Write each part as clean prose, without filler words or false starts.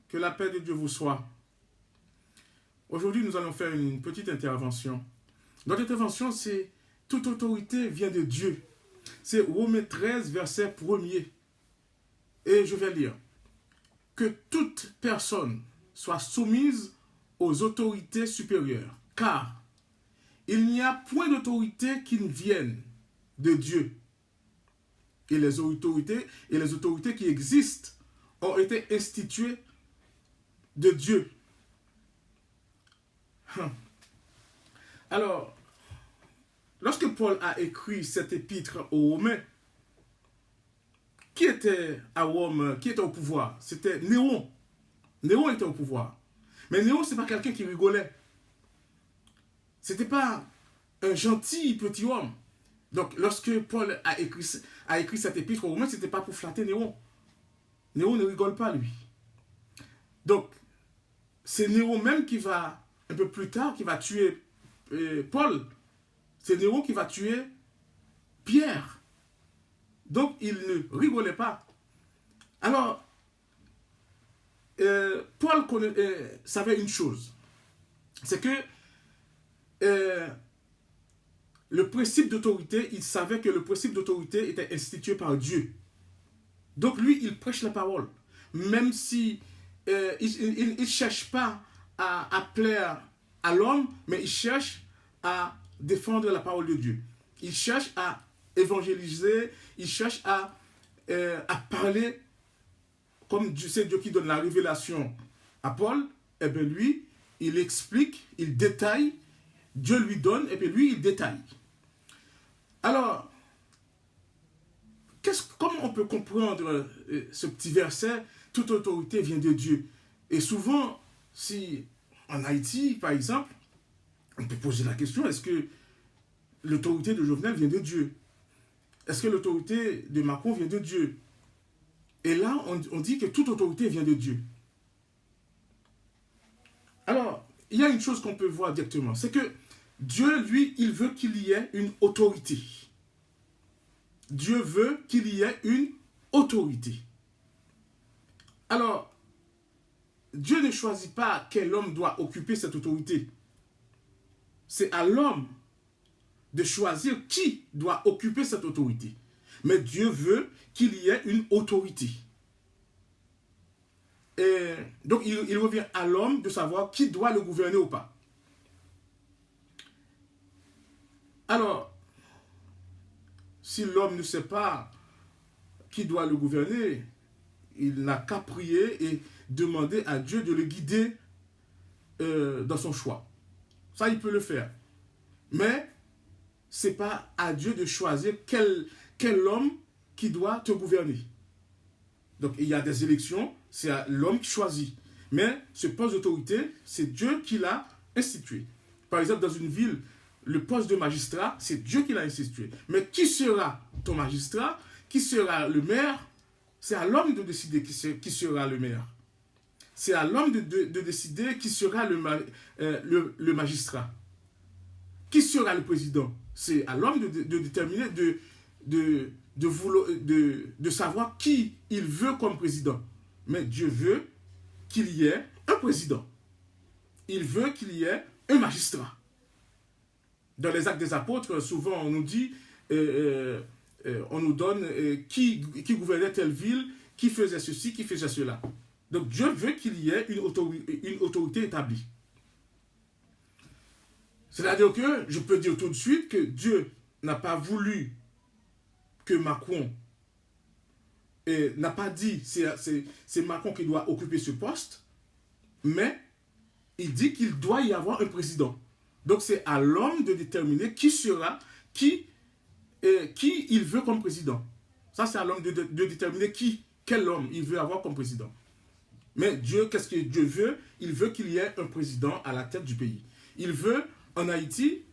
Que la paix de Dieu vous soit. Aujourd'hui, nous allons faire une petite intervention. Notre intervention, c'est toute autorité vient de Dieu. C'est Romains 13, verset 1er. Et je vais lire. Que toute personne soit soumise aux autorités supérieures, car il n'y a point d'autorité qui ne vienne de Dieu. Et les autorités qui existent ont été instituées de Dieu. Alors, lorsque Paul a écrit cette épître aux Romains, qui était à Rome, qui était au pouvoir? C'était Néron. Néron était au pouvoir. Mais Néron, ce n'est pas quelqu'un qui rigolait. Ce n'était pas un gentil petit homme. Donc, lorsque Paul a écrit cette épître aux Romains, ce n'était pas pour flatter Néron. Néron ne rigole pas, lui. Donc, c'est Néron même qui va, un peu plus tard, qui va tuer Paul. C'est Néron qui va tuer Pierre. Donc, il ne rigolait pas. Alors, Paul savait une chose. C'est que le principe d'autorité, il savait que le principe d'autorité était institué par Dieu. Donc, lui, il prêche la parole. Même si il ne cherche pas à plaire à l'homme, mais il cherche à défendre la parole de Dieu. Il cherche à évangéliser, il cherche à parler, comme c'est Dieu qui donne la révélation à Paul, et bien lui, il explique, il détaille, Dieu lui donne, et puis lui, il détaille. Alors, comment on peut comprendre ce petit verset, toute autorité vient de Dieu? Et souvent, si en Haïti, par exemple, on peut poser la question, est-ce que l'autorité de Jovenel vient de Dieu? Est-ce que l'autorité de Macron vient de Dieu? Et là, on dit que toute autorité vient de Dieu. Alors, il y a une chose qu'on peut voir directement, c'est que Dieu, lui, il veut qu'il y ait une autorité. Dieu veut qu'il y ait une autorité. Alors, Dieu ne choisit pas quel homme doit occuper cette autorité. C'est à l'homme de choisir qui doit occuper cette autorité. Mais Dieu veut qu'il y ait une autorité. Et donc, il revient à l'homme de savoir qui doit le gouverner ou pas. Alors, si l'homme ne sait pas qui doit le gouverner, il n'a qu'à prier et demander à Dieu de le guider dans son choix. Ça, il peut le faire. Mais ce n'est pas à Dieu de choisir quel homme qui doit te gouverner. Donc, il y a des élections, c'est l'homme qui choisit. Mais ce poste d'autorité, c'est Dieu qui l'a institué. Par exemple, dans une ville, le poste de magistrat, c'est Dieu qui l'a institué. Mais qui sera ton magistrat? Qui sera le maire? C'est à l'homme de décider qui sera le maire. C'est à l'homme de décider qui sera le magistrat. Qui sera le président? C'est à l'homme de déterminer, de savoir qui il veut comme président. Mais Dieu veut qu'il y ait un président. Il veut qu'il y ait un magistrat. Dans les Actes des Apôtres, souvent on nous dit, on nous donne qui gouvernait telle ville, qui faisait ceci, qui faisait cela. Donc Dieu veut qu'il y ait une autorité établie. C'est-à-dire que je peux dire tout de suite que Dieu n'a pas voulu que Macron n'a pas dit c'est Macron qui doit occuper ce poste, mais il dit qu'il doit y avoir un président. Donc c'est à l'homme de déterminer qui il veut comme président. Ça, c'est à l'homme de déterminer quel homme il veut avoir comme président. Mais Dieu, qu'est-ce que Dieu veut? Il veut qu'il y ait un président à la tête du pays. Il veut, en Haïti,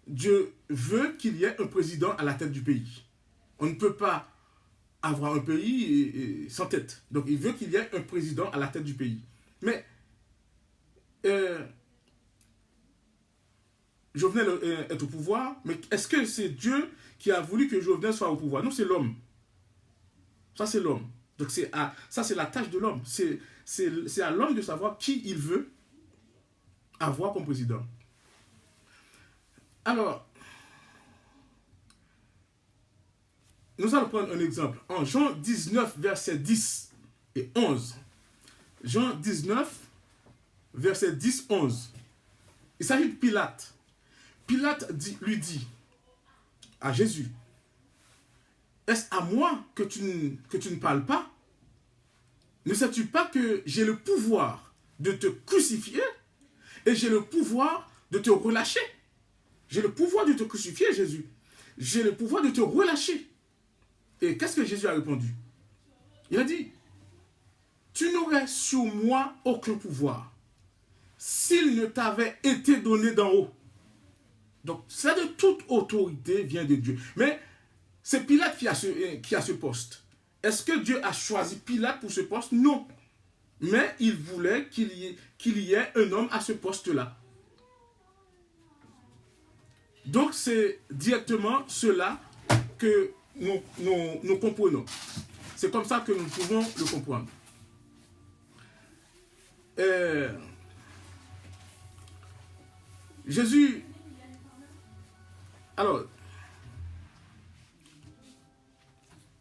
Dieu veut qu'il y ait un président à la tête du pays. On ne peut pas avoir un pays sans tête. Donc il veut qu'il y ait un président à la tête du pays. Mais Jovenel est au pouvoir, mais est-ce que c'est Dieu qui a voulu que Jovenel soit au pouvoir? Non, c'est l'homme. Ça, c'est l'homme. Donc ça, c'est la tâche de l'homme. C'est à l'homme de savoir qui il veut avoir comme président. Alors, nous allons prendre un exemple. En Jean 19, versets 10 et 11. Jean 19, versets 10, 11. Il s'agit de Pilate. Pilate lui dit à Jésus, est-ce à moi que tu ne parles pas? Ne sais-tu pas que j'ai le pouvoir de te crucifier et j'ai le pouvoir de te relâcher? J'ai le pouvoir de te crucifier, Jésus. J'ai le pouvoir de te relâcher. Et qu'est-ce que Jésus a répondu? Il a dit, tu n'aurais sur moi aucun pouvoir s'il ne t'avait été donné d'en haut. Donc, ça de toute autorité vient de Dieu. Mais c'est Pilate qui a ce poste. Est-ce que Dieu a choisi Pilate pour ce poste? Non. Mais il voulait qu'il y ait un homme à ce poste-là. Donc, c'est directement cela que nous comprenons. C'est comme ça que nous pouvons le comprendre. Jésus, alors,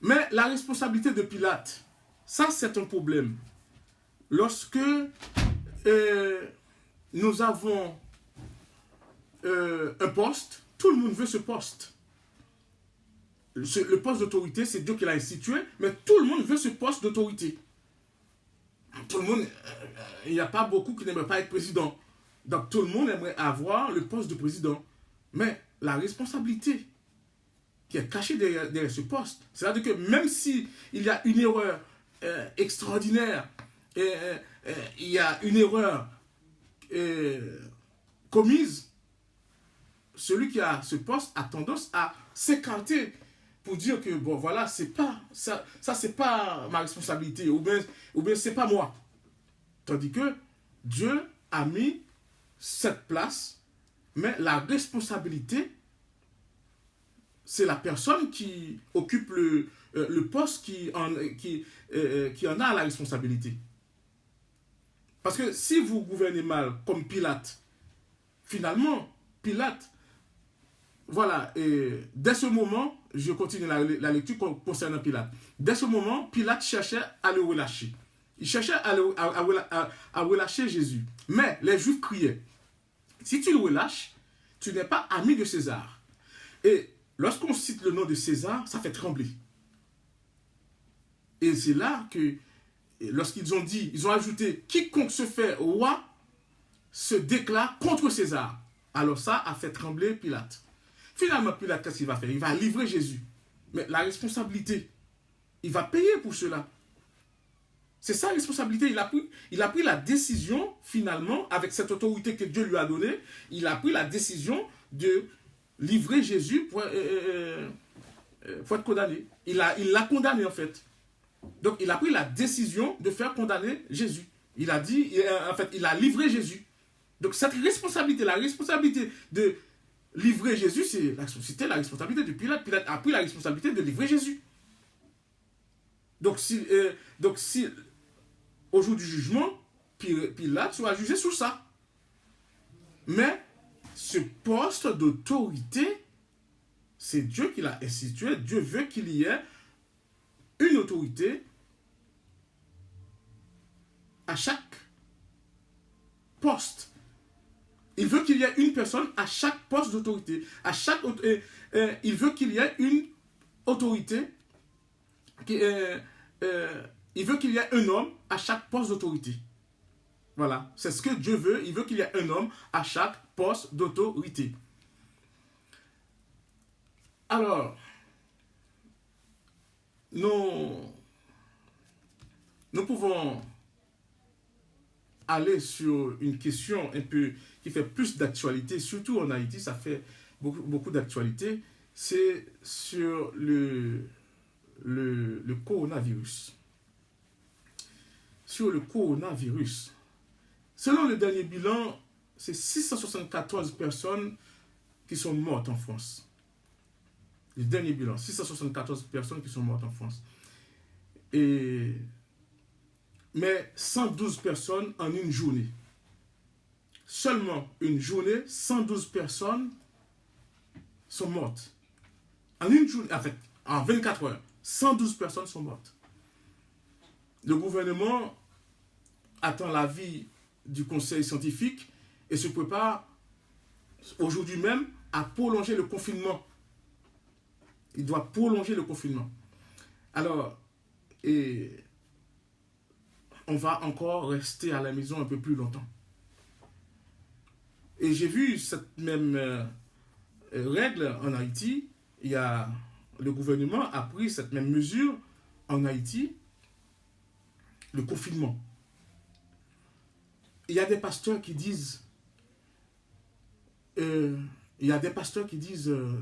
mais la responsabilité de Pilate, ça c'est un problème. Lorsque nous avons un poste, tout le monde veut ce poste. Le poste d'autorité, c'est Dieu qui l'a institué, mais tout le monde veut ce poste d'autorité. Tout le monde, il n'y a pas beaucoup qui n'aimeraient pas être président. Donc tout le monde aimerait avoir le poste de président. Mais la responsabilité qui est cachée derrière ce poste, c'est-à-dire que même s'il y a une erreur extraordinaire, il y a une erreur commise, celui qui a ce poste a tendance à s'écarter pour dire que bon voilà, c'est pas ça c'est pas ma responsabilité, ou bien c'est pas moi. Tandis que Dieu a mis cette place, mais la responsabilité, c'est la personne qui occupe le poste qui en a la responsabilité. Parce que si vous gouvernez mal, comme Pilate, finalement, Pilate, voilà, et dès ce moment, je continue la lecture concernant Pilate. Dès ce moment, Pilate cherchait à le relâcher. Il cherchait à relâcher Jésus. Mais les Juifs criaient, si tu le relâches, tu n'es pas ami de César. Et lorsqu'on cite le nom de César, ça fait trembler. Et c'est là que, lorsqu'ils ont dit, ils ont ajouté, quiconque se fait roi se déclare contre César. Alors ça a fait trembler Pilate. Finalement, Pilate, qu'est-ce qu'il va faire? Il va livrer Jésus. Mais la responsabilité, il va payer pour cela. C'est sa responsabilité. Il a pris la décision, finalement, avec cette autorité que Dieu lui a donnée, il a pris la décision de livrer Jésus pour être condamné. Il l'a condamné, en fait. Donc, il a pris la décision de faire condamner Jésus. Il a dit, en fait, il a livré Jésus. Donc, cette responsabilité, la responsabilité de livrer Jésus, c'était la responsabilité de Pilate. Pilate a pris la responsabilité de livrer Jésus. Donc, si au jour du jugement, Pilate sera jugé sur ça. Mais ce poste d'autorité, c'est Dieu qui l'a institué. Dieu veut qu'il y ait une autorité à chaque poste. Il veut qu'il y ait une personne à chaque poste d'autorité. Il veut qu'il y ait une autorité. Il veut qu'il y ait un homme à chaque poste d'autorité. Voilà, c'est ce que Dieu veut. Il veut qu'il y ait un homme à chaque poste d'autorité. Alors, nous pouvons aller sur une question un peu qui fait plus d'actualité, surtout en Haïti, ça fait beaucoup d'actualité, c'est sur le coronavirus. Sur le coronavirus. Selon le dernier bilan, c'est 674 personnes qui sont mortes en France. Le dernier bilan, 674 personnes qui sont mortes en France. Et, mais 112 personnes en une journée. Seulement une journée, 112 personnes sont mortes. En une journée, en fait, en 24 heures, 112 personnes sont mortes. Le gouvernement attend l'avis du conseil scientifique et se prépare aujourd'hui même à prolonger le confinement. Il doit prolonger le confinement. Alors, et on va encore rester à la maison un peu plus longtemps. Et j'ai vu cette même règle en Haïti. Le gouvernement a pris cette même mesure en Haïti, le confinement. Il y a des pasteurs qui disent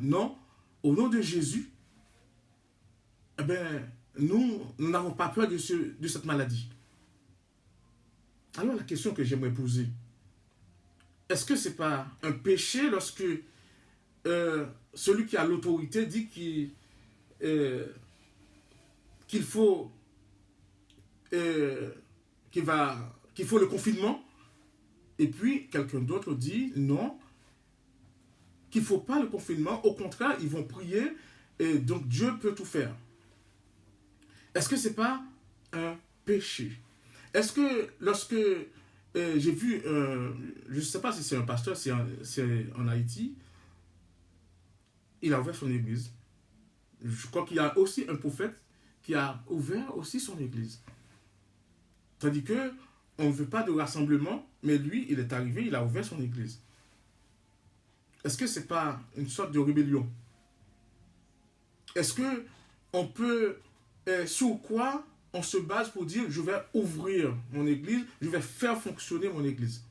non, au nom de Jésus, eh ben, nous n'avons pas peur de cette maladie. Alors la question que j'aimerais poser, est-ce que ce n'est pas un péché lorsque celui qui a l'autorité dit qu'il faut le confinement, et puis quelqu'un d'autre dit non, qu'il ne faut pas le confinement, au contraire, ils vont prier, et donc Dieu peut tout faire. Est-ce que ce n'est pas un péché? Est-ce que lorsque j'ai vu, je ne sais pas si c'est un pasteur, c'est en Haïti, il a ouvert son église. Je crois qu'il y a aussi un prophète qui a ouvert aussi son église. Tandis que on ne veut pas de rassemblement, mais lui, il est arrivé, il a ouvert son église. Est-ce que ce n'est pas une sorte de rébellion? Est-ce que on peut, sur quoi on se base pour dire je vais ouvrir mon église, je vais faire fonctionner mon église?